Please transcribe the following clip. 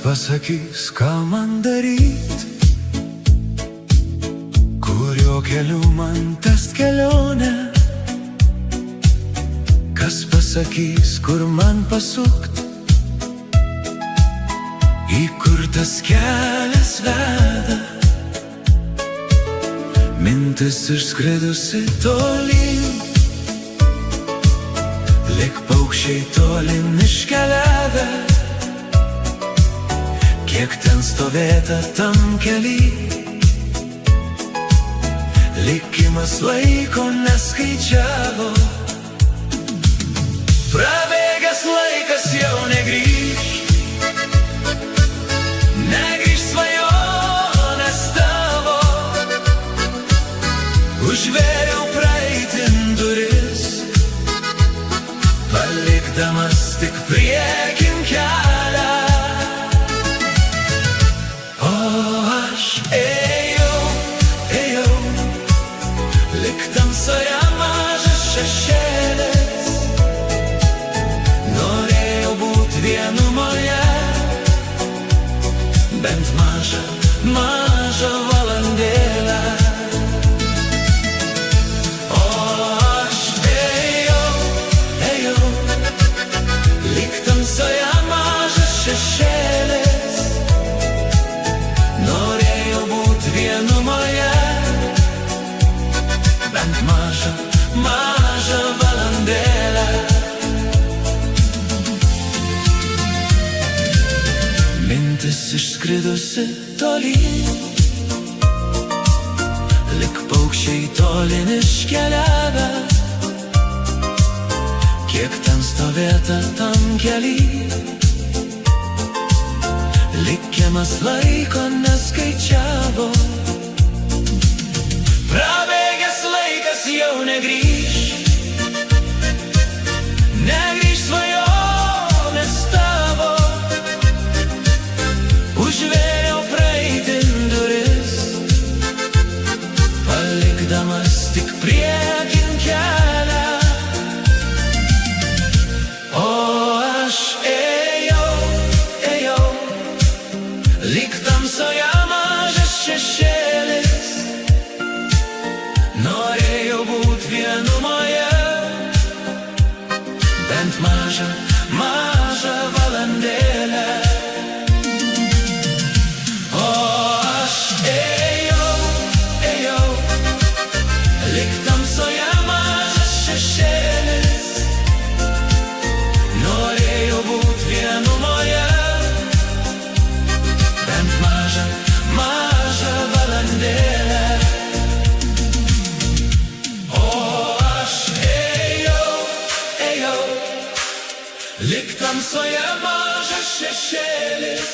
pasakys, ką man daryt, kuriuo keliu man tęst kelionę? Kas pasakys, kur man pasukt, į kur tas kelias veda? Mintis išskridusi tolyn, lyg paukščiai tolyn iškeliavę. Kiek ten stovėta tam kely, likimas laiko neskaičiavo. Prabėgęs laikas jau negrįž, negrįž svajonės tavo. Užvėriau praeitin duris, palikdamas tik priekin kelią. O aš ėjau, lyg tamsoje mažas šešėlis. Norėjau būt vienumoje, bent mažą valandėlę. O aš ėjau, lyg tamsoje mažas šešėlis. Norėjau būt vienumoje, bent mažą valandėlę. Mintis išskridusi tolyn, lyg paukščiai tolyn iškeliavę. Kiek ten stovėta tam kely, likimas laiko neskaičiavo. Prabėgęs laikas jau negrįž, negrįž svajonės tavo. Užvėriau praeitin duris, palikdamas tik priekin kelią. O aš ėjau, lyg tamsoje mažas šešėlis. Norėjau būt vienumoje, bent mažą valandėlę. O aš ėjau, lyg tamsoje mažas šešėlis. Norėjau būt vienumoje, bent mažą valandėlę. O aš ėjau, lyg tamsoje mažas šešėlis.